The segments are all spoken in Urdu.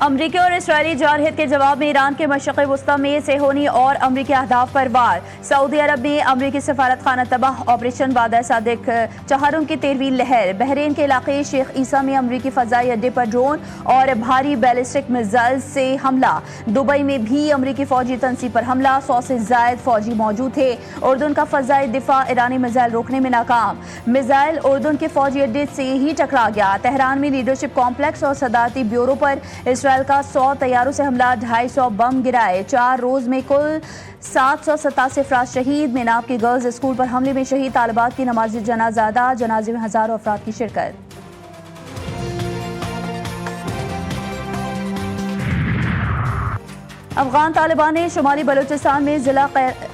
امریکی اور اسرائیلی جارحیت کے جواب میں ایران کے مشرق وسطی میں صہیونی اور امریکی اہداف پر وار۔ سعودی عرب میں امریکی سفارت خانہ تباہ، آپریشن بادر صادق چہارم کی 13ویں لہر۔ بحرین کے علاقے شیخ عیسیٰ میں امریکی فضائی اڈے پر ڈرون اور بھاری بیلسٹک میزائل سے حملہ۔ دبئی میں بھی امریکی فوجی تنصیب پر حملہ، 100 سے زائد فوجی موجود تھے۔ اردن کا فضائی دفاع ایرانی میزائل روکنے میں ناکام، میزائل اردن کے فوجی اڈے سے ہی ٹکرا گیا۔ تہران میں لیڈرشپ کمپلیکس اور صدارتی بیورو پر اسرائیل کا 100 طیاروں سے حملہ، 250 بم گرائے۔ 4 روز میں کل 787 افراد شہید۔ میناب کی گرلز اسکول پر حملے میں شہید طالبات کی نماز جنازہ ادا، جنازے میں ہزاروں افراد کی شرکت۔ افغان طالبان نے شمالی بلوچستان میں ضلع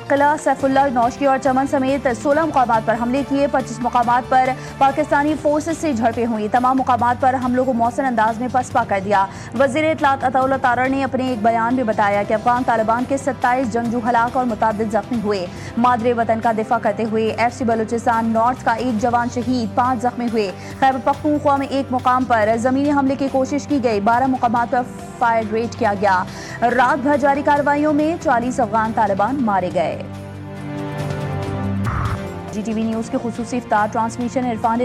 قلعہ سیف اللہ نوشکی اور چمن سمیت 16 مقامات پر حملے کیے۔ 25 مقامات پر پاکستانی فورسز سے جھڑپیں ہوئی، تمام مقامات پر حملوں کو مؤثر انداز میں پسپا کر دیا۔ وزیر اطلاعات عطا اللہ تارڑ نے اپنے ایک بیان میں بتایا کہ افغان طالبان کے 27 جنگجو ہلاک اور متعدد زخمی ہوئے۔ مادر وطن کا دفاع کرتے ہوئے ایف سی بلوچستان نارتھ کا ایک جوان شہید، 5 زخمی ہوئے۔ خیبر پختونخوا میں ایک مقام پر زمینی حملے کی کوشش کی گئی، 12 مقامات پر فائر ریٹ کیا گیا۔ رات بھر جاری کارروائیوں میں 40 افغان طالبان مارے گئے۔ جی ٹی وی نیوز کی خصوصی افطار ٹرانسمیشن عرفان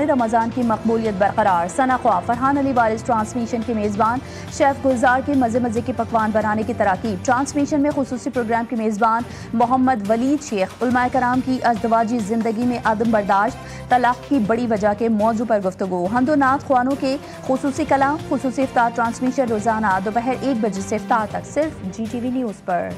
رمضان کی مقبولیت برقرار۔ ثنا خواہ فرحان علی وارث ٹرانسمیشن کے میزبان، شیف گلزار کے مزے کے پکوان بنانے کی تراکیب۔ ٹرانسمیشن میں خصوصی پروگرام کے میزبان محمد ولید شیخ، علماء کرام کی ازدواجی زندگی میں عدم برداشت، طلاق کی بڑی وجہ کے موضوع پر گفتگو۔ حمد و نعت خوانوں کے خصوصی کلام۔ خصوصی افطار ٹرانسمیشن روزانہ دوپہر 1 بجے سے افطار تک، صرف جی ٹی وی نیوز پر۔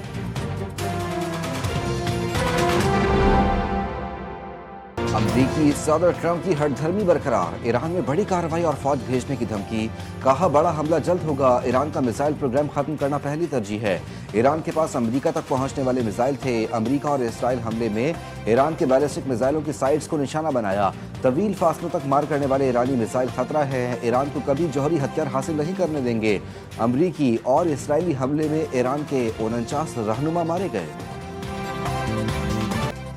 امریکی صدر ٹرمپ کی ہٹ دھرمی برقرار، ایران میں بڑی کارروائی اور فوج بھیجنے کی دھمکی، کہا بڑا حملہ جلد ہوگا، ایران کا میزائل پروگرام ختم کرنا پہلی ترجیح ہے۔ ایران کے پاس امریکہ تک پہنچنے والے میزائل تھے، امریکہ اور اسرائیل حملے میں ایران کے بیلسٹک میزائلوں کی سائٹس کو نشانہ بنایا، طویل فاصلوں تک مار کرنے والے ایرانی میزائل خطرہ ہے، ایران کو کبھی جوہری ہتھیار حاصل نہیں کرنے دیں گے۔ امریکی اور اسرائیلی حملے میں ایران کے 49 رہنما مارے گئے۔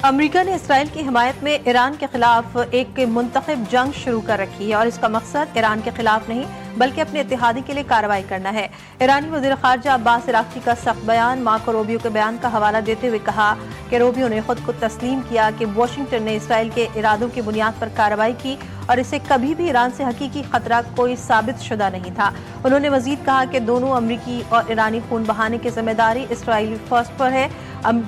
امریکہ نے اسرائیل کی حمایت میں ایران کے خلاف ایک منتخب جنگ شروع کر رکھی ہے اور اس کا مقصد ایران کے خلاف نہیں بلکہ اپنے اتحادی کے لیے کارروائی کرنا ہے۔ ایرانی وزیر خارجہ عباس عراقچی کا سخت بیان، مارکو روبیو کے بیان کا حوالہ دیتے ہوئے کہا کہ روبیو نے خود کو تسلیم کیا کہ واشنگٹن نے اسرائیل کے ارادوں کی بنیاد پر کارروائی کی اور اسے کبھی بھی ایران سے حقیقی خطرہ کوئی ثابت شدہ نہیں تھا۔ انہوں نے مزید کہا کہ دونوں امریکی اور ایرانی خون بہانے کی ذمہ داری اسرائیلی فرسٹ پر ہے،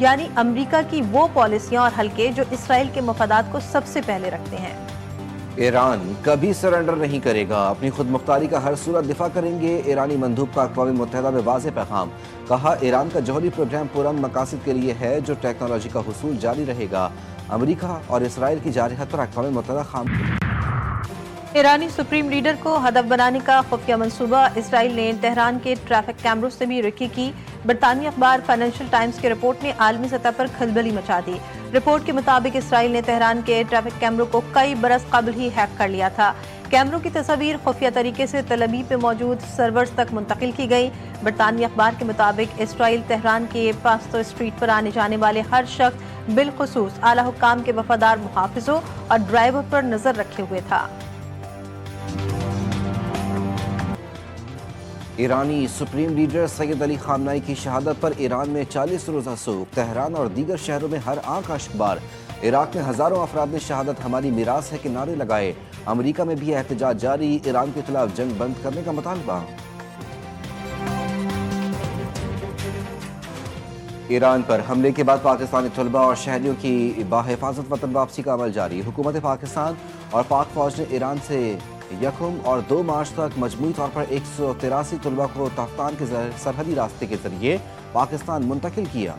یعنی امریکہ کی وہ پالیسیاں اور حلقے جو اسرائیل کے مفادات کو سب سے پہلے رکھتے ہیں۔ ایران کبھی سرنڈر نہیں کرے گا، اپنی خود مختاری کا ہر صورت دفاع کریں گے، ایرانی مندوب کا اقوام متحدہ میں واضح پیغام، کہا ایران کا جوہری پروگرام پرامن مقاصد کے لیے ہے جو ٹیکنالوجی کا حصول جاری رہے گا، امریکہ اور اسرائیل کی جارحیت پر اقوام متحدہ خام۔ ایرانی سپریم لیڈر کو ہدف بنانے کا خفیہ منصوبہ، اسرائیل نے تہران کے ٹریفک کیمروں سے بھی رکی کی۔ برطانوی اخبار فائنینشل ٹائمز کی رپورٹ نے عالمی سطح پر کھلبلی مچا دی۔ رپورٹ کے مطابق اسرائیل نے تہران کے ٹریفک کیمروں کو کئی برس قبل ہی ہیک کر لیا تھا۔ کیمروں کی تصاویر خفیہ طریقے سے تل ابیب پہ موجود سرورز تک منتقل کی گئی۔ برطانوی اخبار کے مطابق اسرائیل تہران کے پاستو اسٹریٹ پر آنے جانے والے ہر شخص بالخصوص اعلیٰ حکام کے وفادار محافظوں اور ڈرائیور پر نظر رکھے ہوئے تھا۔ ایرانی سپریم لیڈر سید علی خامنائی کی شہادت پر ایران میں 40 روزہ سوگ، تہران اور دیگر شہروں میں ہر آنکھ اشکبار۔ عراق میں ہزاروں افراد نے شہادت ہماری میراث ہے کے نعرے لگائے، امریکہ میں بھی احتجاج جاری، ایران کے خلاف جنگ بند کرنے کا مطالبہ۔ ایران پر حملے کے بعد پاکستانی طلباء اور شہریوں کی باحفاظت وطن واپسی کا عمل جاری، حکومت پاکستان اور پاک فوج نے ایران سے 1 اور 2 مارچ تک مجموعی طور پر 183 طلباء کو تفتان کے سرحدی راستے کے ذریعے پاکستان منتقل کیا۔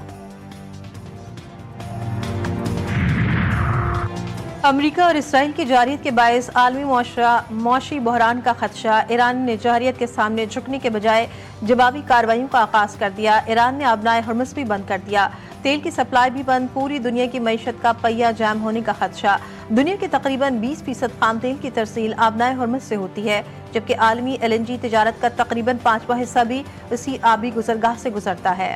امریکہ اور اسرائیل کی جارحیت کے باعث عالمی معاشی بحران کا خدشہ، ایران نے جارحیت کے سامنے جھکنے کے بجائے جوابی کارروائیوں کا آغاز کر دیا۔ ایران نے آبنائے ہرمز بھی بند کر دیا، تیل کی سپلائی بھی بند، پوری دنیا کی معیشت کا پہیہ جام ہونے کا خدشہ۔ دنیا کے تقریباً 20% خام تیل کی ترسیل آبنائے ہرمز سے ہوتی ہے، جبکہ عالمی LNG تجارت کا تقریباً 5واں حصہ بھی اسی آبی گزرگاہ سے گزرتا ہے۔